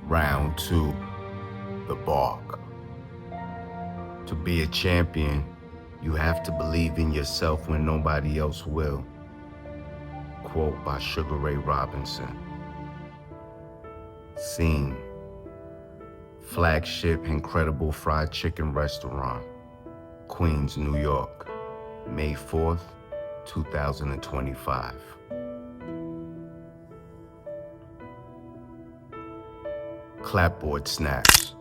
Round 2, the bark. To be a champion, you have to believe in yourself when nobody else will. Quote by Sugar Ray Robinson. Scene: flagship Incredible Fried Chicken Restaurant, Queens, New York, May 4th, 2025. Clapboard snaps.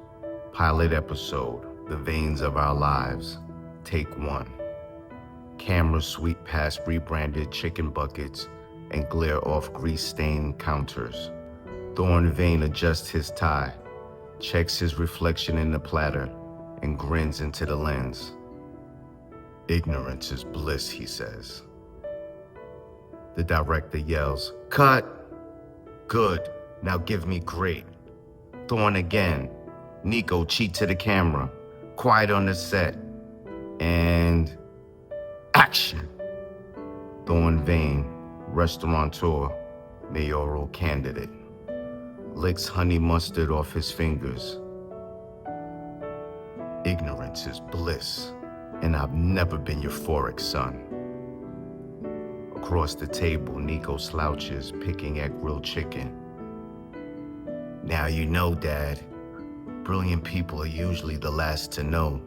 Pilot episode, The Veins of Our Lives, Take 1. Cameras sweep past rebranded chicken buckets and glare off grease-stained counters. Thorn Vane adjusts his tie, checks his reflection in the platter, and grins into the lens. "Ignorance is bliss," he says. The director yells, "Cut!" "Good, now give me great." Thorn again. Nico, cheat to the camera. Quiet on the set. And action. Thorn Vane, restaurateur, mayoral candidate, licks honey mustard off his fingers. "Ignorance is bliss, and I've never been euphoric, son." Across the table, Nico slouches, picking at grilled chicken. "Now you know, Dad. Brilliant people are usually the last to know."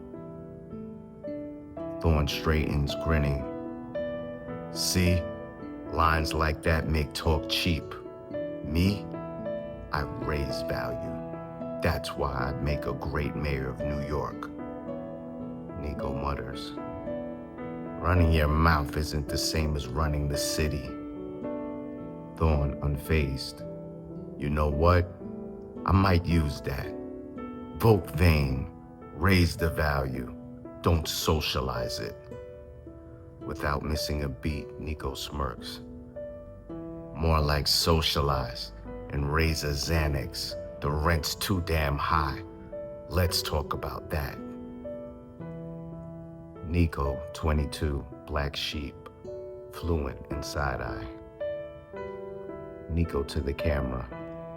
Thorn straightens, grinning. "See? Lines like that make talk cheap. Me? I raise value. That's why I'd make a great mayor of New York." Nico mutters. "Running your mouth isn't the same as running the city." Thorn, unfazed. "You know what? I might use that. Vote Vane. Raise the value. Don't socialize it." Without missing a beat, Nico smirks. "More like socialize and raise a Xanax. The rent's too damn high. Let's talk about that." Nico, 22, black sheep, fluent in side-eye. Nico to the camera.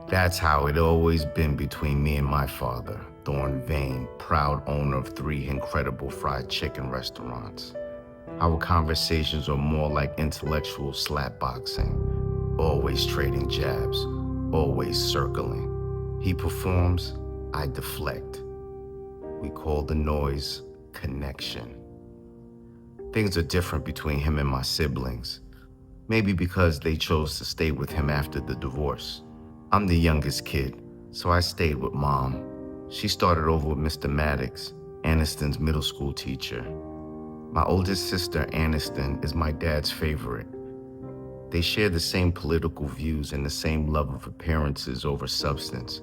"That's how it always been between me and my father, Thorn Vane, proud owner of 3 incredible fried chicken restaurants. Our conversations are more like intellectual slapboxing, always trading jabs, always circling. He performs, I deflect. We call the noise connection. Things are different between him and my siblings, maybe because they chose to stay with him after the divorce. I'm the youngest kid, so I stayed with Mom. She started over with Mr. Maddox, Aniston's middle school teacher. My oldest sister, Aniston, is my dad's favorite. They share the same political views and the same love of appearances over substance.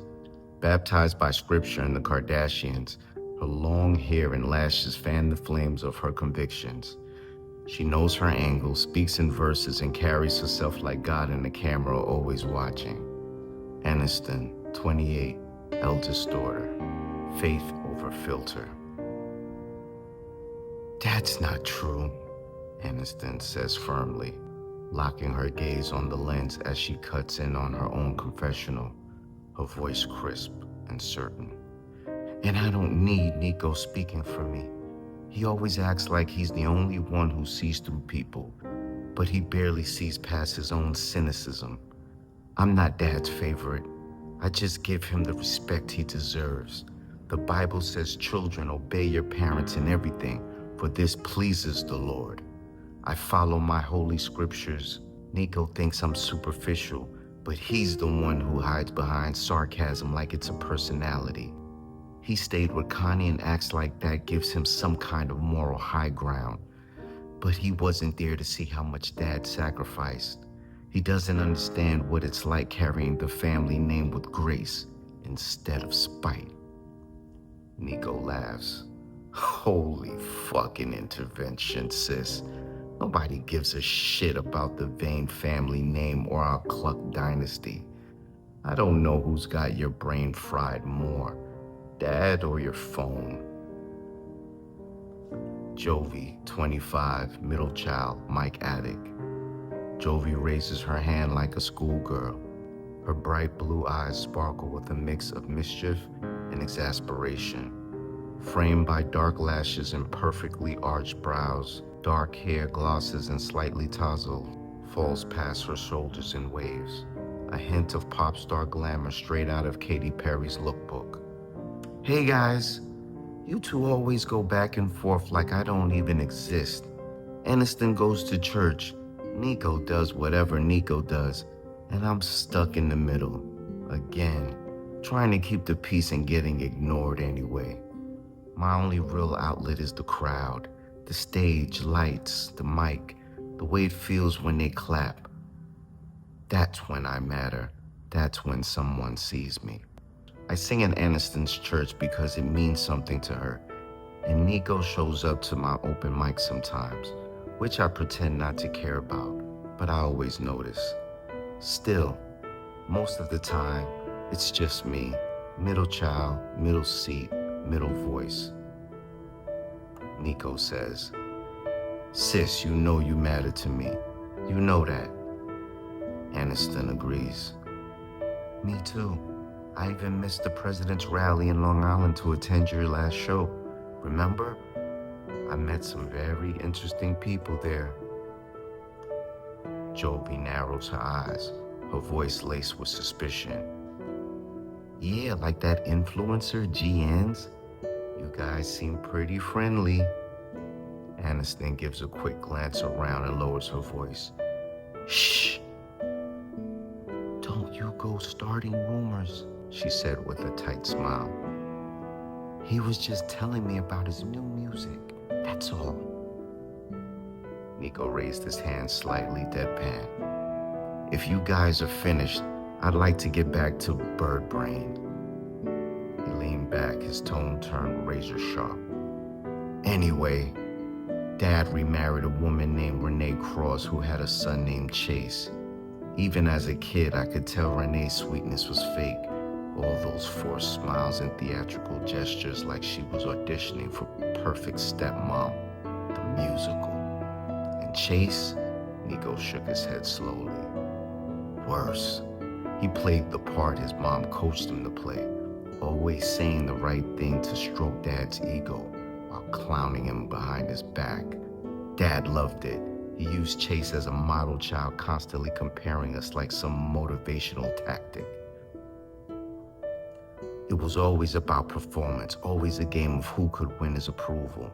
Baptized by scripture and the Kardashians, her long hair and lashes fan the flames of her convictions. She knows her angle, speaks in verses, and carries herself like God in the camera, always watching. Aniston, 28, eldest daughter, faith over filter. "That's not true," Aniston says firmly, locking her gaze on the lens as she cuts in on her own confessional, her voice crisp and certain. "And I don't need Nico speaking for me. He always acts like he's the only one who sees through people, but he barely sees past his own cynicism. I'm not Dad's favorite. I just give him the respect he deserves. The Bible says, 'Children, obey your parents in everything, for this pleases the Lord.' I follow my holy scriptures. Nico thinks I'm superficial, but he's the one who hides behind sarcasm like it's a personality. He stayed with Connie and acts like that gives him some kind of moral high ground. But he wasn't there to see how much Dad sacrificed. He doesn't understand what it's like carrying the family name with grace instead of spite." Nico laughs. "Holy fucking intervention, sis. Nobody gives a shit about the Vane family name or our Cluck dynasty. I don't know who's got your brain fried more, Dad or your phone." Jovi, 25, middle child, Mike Attic. Jovi raises her hand like a schoolgirl. Her bright blue eyes sparkle with a mix of mischief and exasperation. Framed by dark lashes and perfectly arched brows, dark hair glosses and slightly tousled, falls past her shoulders in waves. A hint of pop star glamour straight out of Katy Perry's lookbook. Hey guys, you two always go back and forth like I don't even exist. Aniston goes to church, Nico does whatever Nico does, and I'm stuck in the middle. Again, trying to keep the peace and getting ignored anyway. My only real outlet is the crowd, the stage, lights, the mic, the way it feels when they clap. That's when I matter. That's when someone sees me. I sing in Aniston's church because it means something to her, and Nico shows up to my open mic sometimes, which I pretend not to care about, but I always notice. Still, most of the time, it's just me, middle child, middle seat, middle voice. Nico says, "Sis, you know you matter to me. You know that." Aniston agrees. "Me too. I even missed the president's rally in Long Island to attend your last show. Remember? I met some very interesting people there." Jovi narrows her eyes, her voice laced with suspicion. "Yeah, like that influencer, GN's? You guys seem pretty friendly." Aniston gives a quick glance around and lowers her voice. "Shh! Don't you go starting rumors," she said with a tight smile. "He was just telling me about his new music, that's all." Nico raised his hand slightly deadpan. "If you guys are finished, I'd like to get back to Bird Brain." He leaned back, his tone turned razor sharp. "Anyway, Dad remarried a woman named Renee Cross who had a son named Chase. Even as a kid, I could tell Renee's sweetness was fake. All those forced smiles and theatrical gestures like she was auditioning for Perfect Stepmom, the musical. And Chase?" Nico shook his head slowly. "Worse. He played the part his mom coached him to play, always saying the right thing to stroke Dad's ego while clowning him behind his back. Dad loved it. He used Chase as a model child, constantly comparing us like some motivational tactic. It was always about performance, always a game of who could win his approval.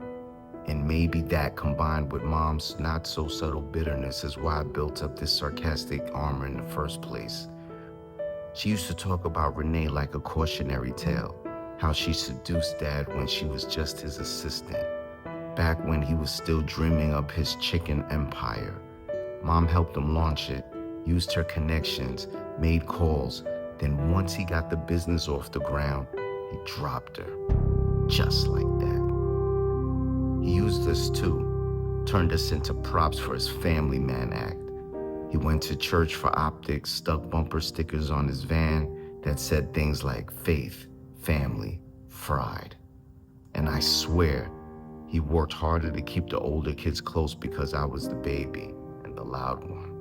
And maybe that, combined with Mom's not-so-subtle bitterness, is why I built up this sarcastic armor in the first place. She used to talk about Renee like a cautionary tale, how she seduced Dad when she was just his assistant, back when he was still dreaming up his chicken empire. Mom helped him launch it, used her connections, made calls. Then once he got the business off the ground, he dropped her. Just like that. He used us too, turned us into props for his family man act. He went to church for optics, stuck bumper stickers on his van that said things like faith, family, fried. And I swear, he worked harder to keep the older kids close because I was the baby and the loud one.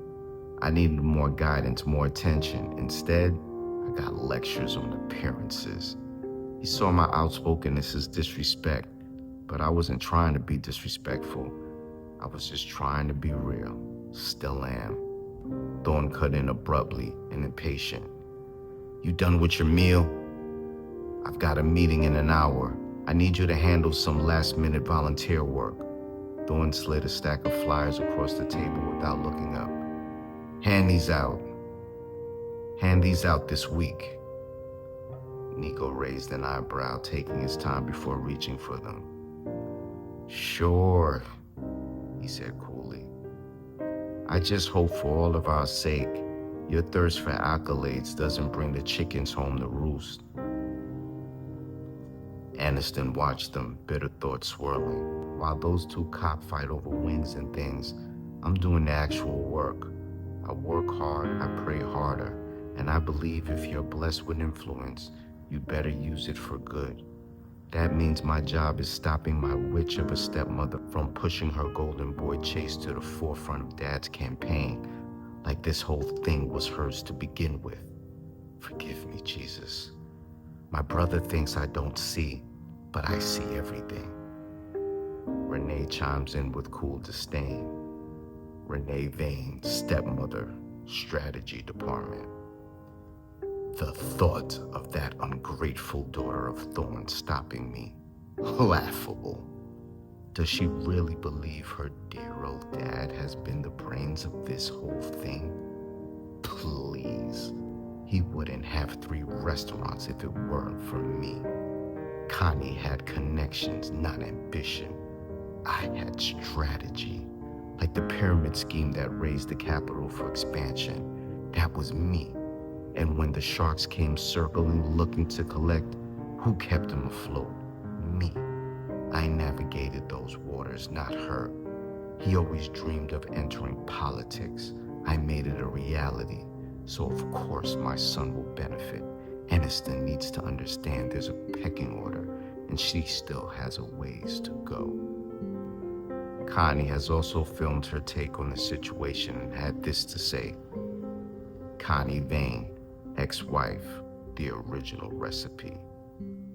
I needed more guidance, more attention. Instead, I got lectures on appearances. He saw my outspokenness as disrespect, but I wasn't trying to be disrespectful. I was just trying to be real. Still am. Thorn cut in abruptly and impatient. "You done with your meal? I've got a meeting in an hour. I need you to handle some last-minute volunteer work." Thorn slid a stack of flyers across the table without looking up. Hand these out this week." Nico raised an eyebrow, taking his time before reaching for them. "Sure," he said coolly. "I just hope for all of our sake, your thirst for accolades doesn't bring the chickens home to roost." Aniston watched them, bitter thoughts swirling. While those two cockfight over wings and things, I'm doing the actual work. I work hard, I pray harder, and I believe if you're blessed with influence, you'd better use it for good. That means my job is stopping my witch of a stepmother from pushing her golden boy Chase to the forefront of Dad's campaign, like this whole thing was hers to begin with. Forgive me, Jesus. My brother thinks I don't see, but I see everything. Renee chimes in with cool disdain. Renee Vane, stepmother, strategy department. The thought of that ungrateful daughter of Thorn stopping me. Laughable. Does she really believe her dear old dad has been the brains of this whole thing? Please. He wouldn't have 3 restaurants if it weren't for me. Connie had connections, not ambition. I had strategy. Like the pyramid scheme that raised the capital for expansion. That was me. And when the sharks came circling looking to collect, who kept them afloat? Me. I navigated those waters, not her. He always dreamed of entering politics. I made it a reality. So of course my son will benefit. Aniston needs to understand there's a pecking order, and she still has a ways to go. Connie has also filmed her take on the situation and had this to say. Connie Vane, ex-wife, the original recipe.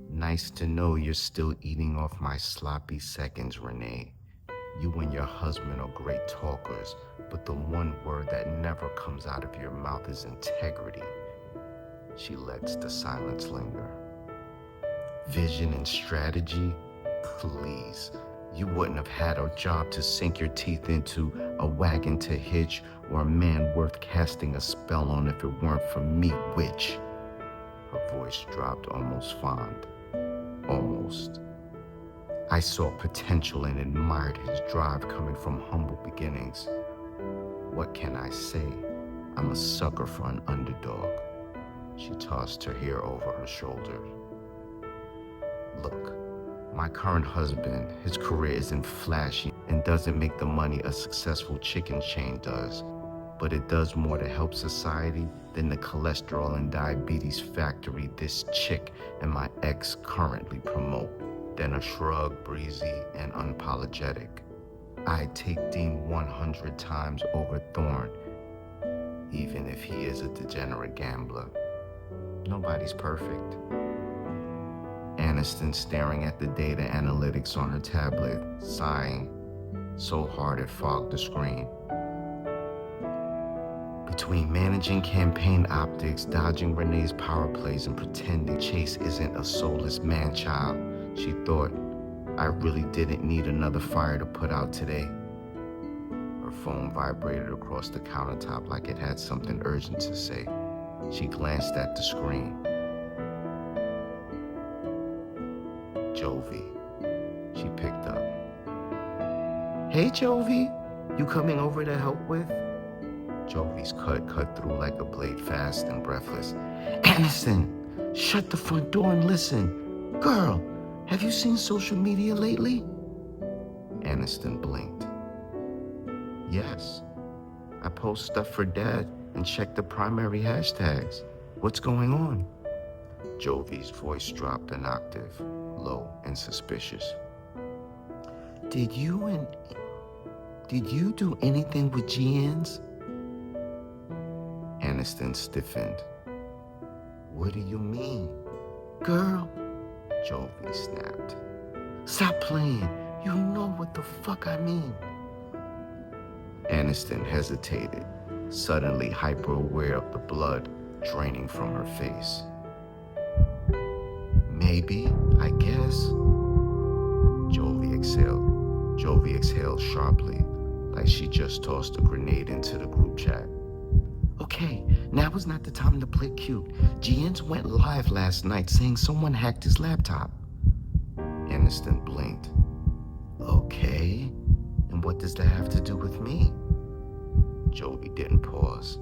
Nice to know you're still eating off my sloppy seconds, Renee. You and your husband are great talkers, but the one word that never comes out of your mouth is integrity. She lets the silence linger. Vision and strategy? Please. You wouldn't have had a job to sink your teeth into, a wagon to hitch, or a man worth casting a spell on if it weren't for me, witch. Her voice dropped almost fond. Almost. I saw potential and admired his drive coming from humble beginnings. What can I say? I'm a sucker for an underdog. She tossed her hair over her shoulder. Look, my current husband, his career isn't flashy and doesn't make the money a successful chicken chain does, but it does more to help society than the cholesterol and diabetes factory this chick and my ex currently promote. Then a shrug, breezy and unapologetic. I'd take Dean 100 times over Thorn, even if he is a degenerate gambler. Nobody's perfect. Aniston staring at the data analytics on her tablet, sighing so hard it fogged the screen. Between managing campaign optics, dodging Renee's power plays, and pretending Chase isn't a soulless man-child, she thought, I really didn't need another fire to put out today. Her phone vibrated across the countertop like it had something urgent to say. She glanced at the screen. Jovi. She picked up. Hey, Jovi. You coming over to help with? Jovi's cut through like a blade, fast and breathless. Aniston, shut the front door and listen. Girl, have you seen social media lately? Aniston blinked. Yes. I post stuff for Dad and check the primary hashtags. What's going on? Jovi's voice dropped an octave, low and suspicious. Did you do anything with GNs? Aniston stiffened. What do you mean? Girl, Jovi snapped. Stop playing. You know what the fuck I mean. Aniston hesitated, suddenly hyper-aware of the blood draining from her face. Maybe, I guess. Jovi exhaled sharply, like she just tossed a grenade into the group chat. Okay, now is not the time to play cute. GNs went live last night saying someone hacked his laptop. Aniston blinked. Okay, and what does that have to do with me? Jovi didn't pause.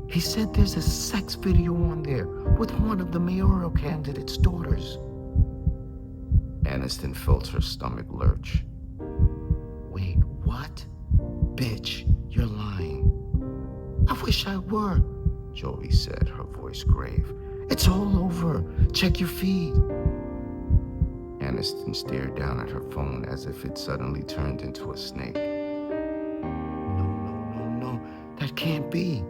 He said there's a sex video on there with one of the mayoral candidate's daughters. Aniston felt her stomach lurch. Wait, what? Bitch, you're lying. I wish I were, Jovi said, her voice grave. It's all over. Check your feed. Aniston stared down at her phone as if it suddenly turned into a snake. No. That can't be.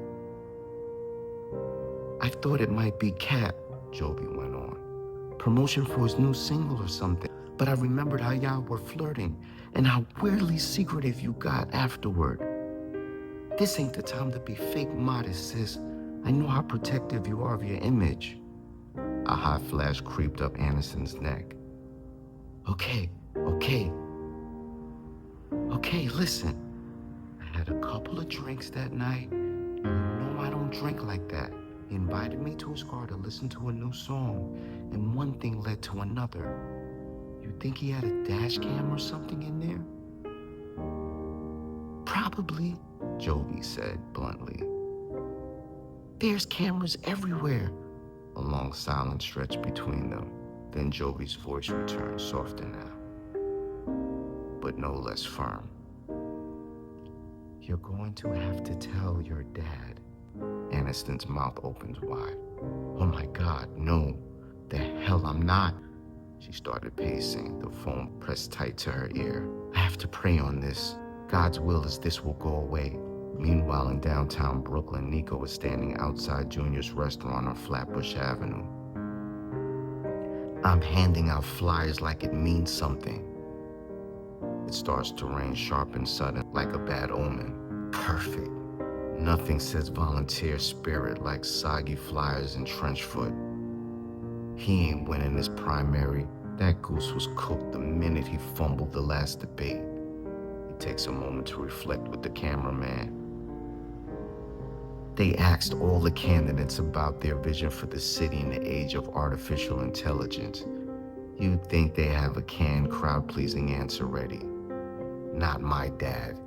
I thought it might be Cap, Jovi went on. Promotion for his new single or something. But I remembered how y'all were flirting and how weirdly secretive you got afterward. This ain't the time to be fake modest, sis. I know how protective you are of your image. A hot flash creeped up Anderson's neck. Okay, listen. I had a couple of drinks that night. You know I don't drink like that. He invited me to his car to listen to a new song, and one thing led to another. You think he had a dash cam or something in there? Probably, Jovi said bluntly. There's cameras everywhere. A long silence stretched between them. Then Jovi's voice returned, softer now, but no less firm. You're going to have to tell your dad. Aniston's mouth opened wide. Oh my God, no. The hell I'm not. She started pacing, the phone pressed tight to her ear. I have to pray on this. God's will is this will go away. Meanwhile, in downtown Brooklyn, Nico was standing outside Junior's restaurant on Flatbush Avenue. I'm handing out flyers like it means something. It starts to rain sharp and sudden, like a bad omen. Perfect. Nothing says volunteer spirit like soggy flyers and trench foot. He ain't winning this primary. That goose was cooked the minute he fumbled the last debate. He takes a moment to reflect with the cameraman. They asked all the candidates about their vision for the city in the age of artificial intelligence. You'd think they have a canned crowd-pleasing answer ready. Not my dad.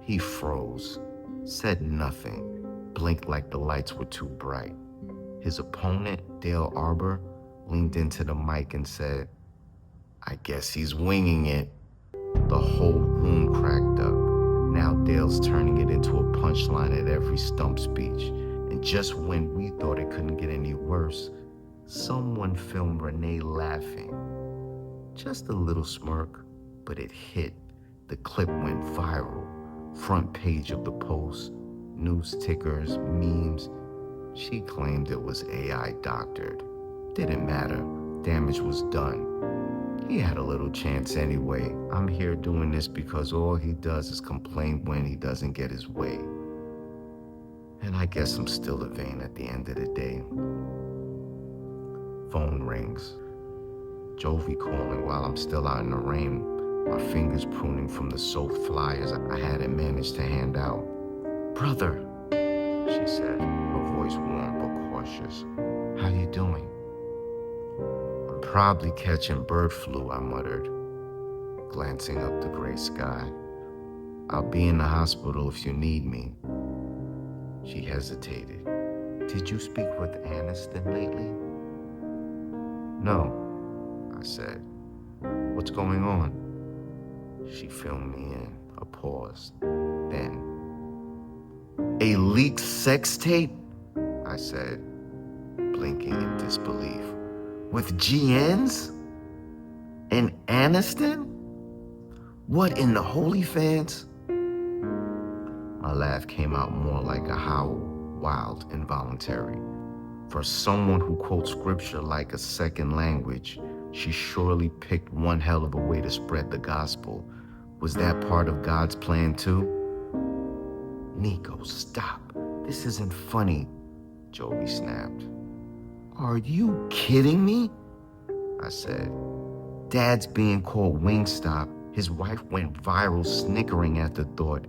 He froze, said nothing, blinked like the lights were too bright. His opponent, Dale Arbor, leaned into the mic and said, I guess he's winging it. The whole room cracked up. Now Dale's turning it into a punchline at every stump speech. And just when we thought it couldn't get any worse, someone filmed Renee laughing. Just a little smirk, but it hit. The clip went viral. Front page of the Post, news tickers, memes. She claimed it was AI doctored. Didn't matter. Damage was done. He had a little chance anyway. I'm here doing this because all he does is complain when he doesn't get his way. And I guess I'm still a Vane at the end of the day. Phone rings. Jovi calling while I'm still out in the rain, my fingers pruning from the soaked flyers I hadn't managed to hand out. Brother, she said, her voice warm but cautious. How you doing? I'm probably catching bird flu, I muttered, glancing up the gray sky. I'll be in the hospital if you need me. She hesitated. Did you speak with Aniston lately? No, I said. What's going on? She filled me in, a pause. Then, a leaked sex tape? I said, blinking in disbelief. With GNs? And Aniston? What in the holy fans? My laugh came out more like a howl, wild, involuntary. For someone who quotes scripture like a second language, she surely picked one hell of a way to spread the gospel. Was that part of God's plan too? Nico, stop. This isn't funny, Jovi snapped. Are you kidding me? I said. Dad's being called Wingstop. His wife went viral snickering at the thought.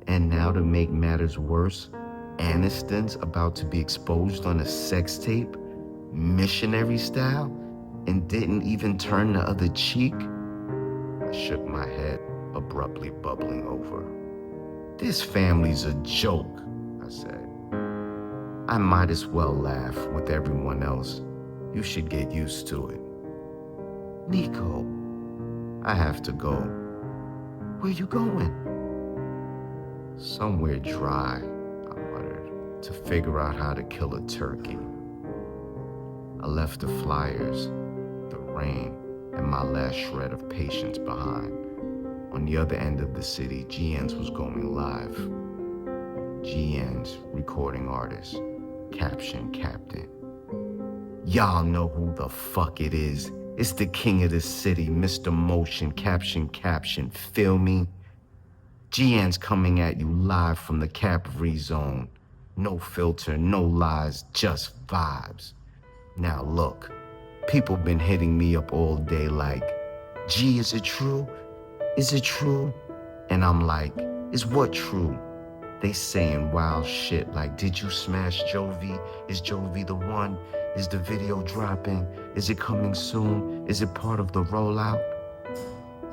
And now to make matters worse, Aniston's about to be exposed on a sex tape, missionary style, and didn't even turn the other cheek? I shook my head, abruptly bubbling over. This family's a joke, I said. I might as well laugh with everyone else. You should get used to it. Nico, I have to go. Where you going? Somewhere dry, I muttered, to figure out how to kill a turkey. I left the flyers, the rain, and my last shred of patience behind. On the other end of the city, GN's was going live. GN's, recording artist. Caption, Captain. Y'all know who the fuck it is. It's the king of the city, Mr. Motion. Caption, Caption. Feel me? GN's coming at you live from the Capri Zone. No filter, no lies, just vibes. Now look, people been hitting me up all day like, G, is it true? Is it true? And I'm like, is what true? They saying wild shit like, did you smash Jovi? Is Jovi the one? Is the video dropping? Is it coming soon? Is it part of the rollout?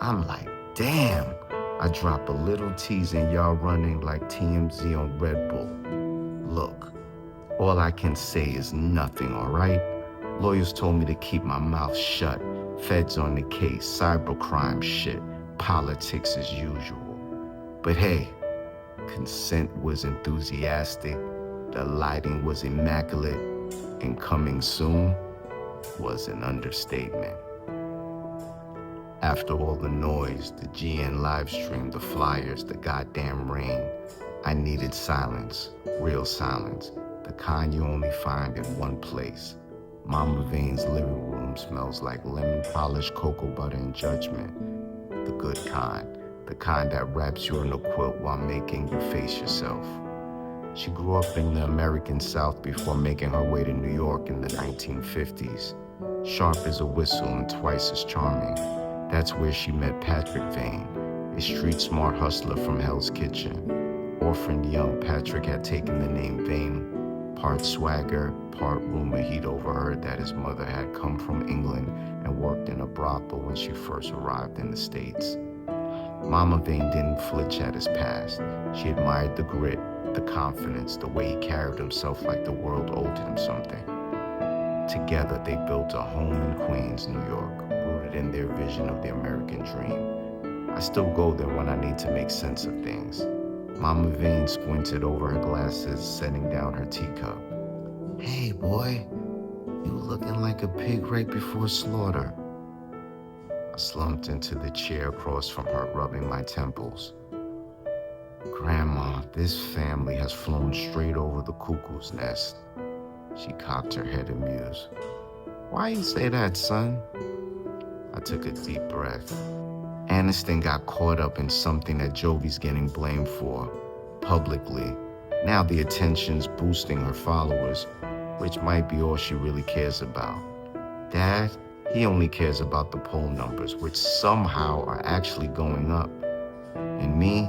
I'm like, damn. I drop a little tease and y'all running like TMZ on Red Bull. Look, all I can say is nothing, all right? Lawyers told me to keep my mouth shut. Feds on the case, cybercrime shit, politics as usual. But hey, consent was enthusiastic, the lighting was immaculate, and coming soon was an understatement. After all the noise, the GN livestream, the flyers, the goddamn rain, I needed silence, real silence, the kind you only find in one place. Mama Vane's living room smells like lemon polished cocoa butter and judgment. The good kind, the kind that wraps you in a quilt while making you face yourself. She grew up in the American South before making her way to New York in the 1950s. Sharp as a whistle and twice as charming. That's where she met Patrick Vane, a street-smart hustler from Hell's Kitchen. Orphaned young Patrick had taken the name Vane, part swagger, part rumor he'd overheard that his mother had come from England and worked in a brothel when she first arrived in the States. Mama Vane didn't flinch at his past. She admired the grit, the confidence, the way he carried himself like the world owed him something. Together, they built a home in Queens, New York, rooted in their vision of the American dream. I still go there when I need to make sense of things. Mama Vane squinted over her glasses, setting down her teacup. Hey, boy, you looking like a pig right before slaughter. I slumped into the chair across from her, rubbing my temples. Grandma, this family has flown straight over the cuckoo's nest. She cocked her head amused. Why you say that, son? I took a deep breath. Aniston got caught up in something that Jovi's getting blamed for, publicly. Now the attention's boosting her followers, which might be all she really cares about. Dad, he only cares about the poll numbers, which somehow are actually going up. And me,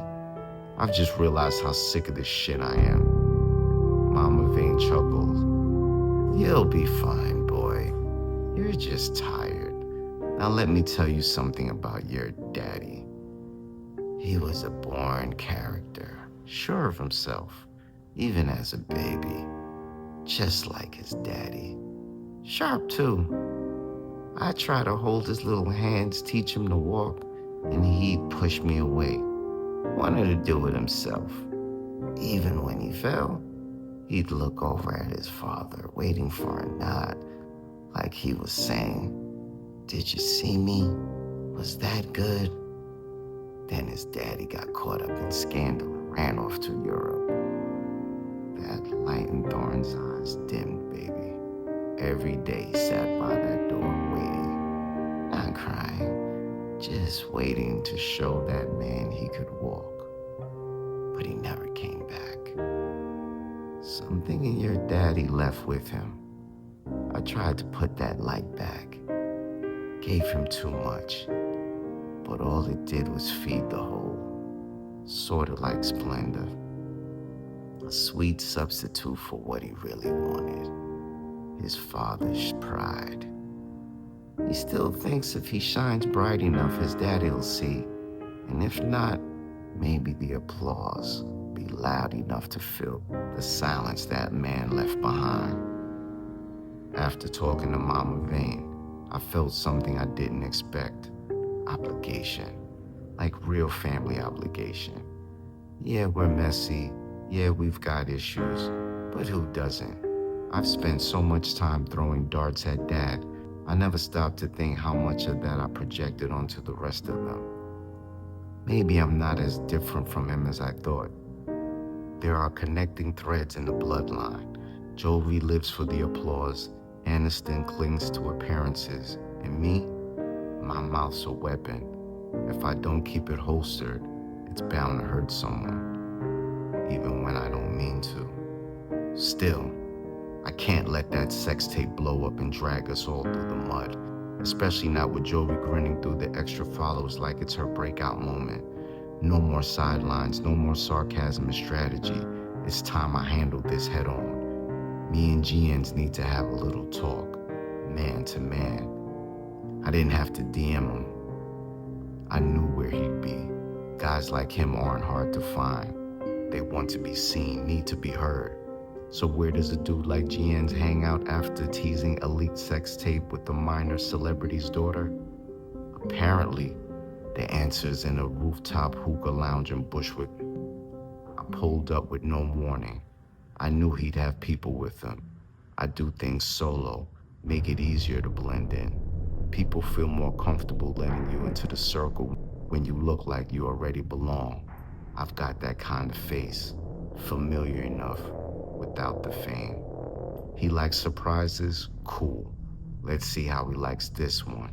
I've just realized how sick of this shit I am. Mama Vane chuckled. You'll be fine, boy. You're just tired. Now let me tell you something about your daddy. He was a born character, sure of himself, even as a baby, just like his daddy. Sharp too. I try to hold his little hands, teach him to walk, and he'd push me away. Wanted to do it himself. Even when he fell, he'd look over at his father, waiting for a nod, like he was saying, "Did you see me? Was that good?" Then his daddy got caught up in scandal and ran off to Europe. That light in Thorn's eyes dimmed, baby. Every day he sat by that door waiting, not crying, just waiting to show that man he could walk. But he never came back. Something in your daddy left with him. I tried to put that light back. Gave him too much. But all it did was feed the hole. Sorta like splendor. A sweet substitute for what he really wanted. His father's pride. He still thinks if he shines bright enough, his daddy'll see. And if not, maybe the applause be loud enough to fill the silence that man left behind. After talking to Mama Vane, I felt something I didn't expect. Obligation. Like real family obligation. Yeah, we're messy. Yeah, we've got issues. But who doesn't? I've spent so much time throwing darts at Dad, I never stopped to think how much of that I projected onto the rest of them. Maybe I'm not as different from him as I thought. There are connecting threads in the bloodline, Jovi lives for the applause, Aniston clings to appearances, and me, my mouth's a weapon. If I don't keep it holstered, it's bound to hurt someone, even when I don't mean to. Still, I can't let that sex tape blow up and drag us all through the mud, especially not with Jovi grinning through the extra follows like it's her breakout moment. No more sidelines, no more sarcasm and strategy. It's time I handle this head on. Me and GNs need to have a little talk, man to man. I didn't have to DM him. I knew where he'd be. Guys like him aren't hard to find. They want to be seen, need to be heard. So where does a dude like GN's hang out after teasing a leaked sex tape with the minor celebrity's daughter? Apparently, the answer's in a rooftop hookah lounge in Bushwick. I pulled up with no warning. I knew he'd have people with him. I do things solo, make it easier to blend in. People feel more comfortable letting you into the circle when you look like you already belong. I've got that kind of face, familiar enough, without the fame. He likes surprises? Cool. Let's see how he likes this one.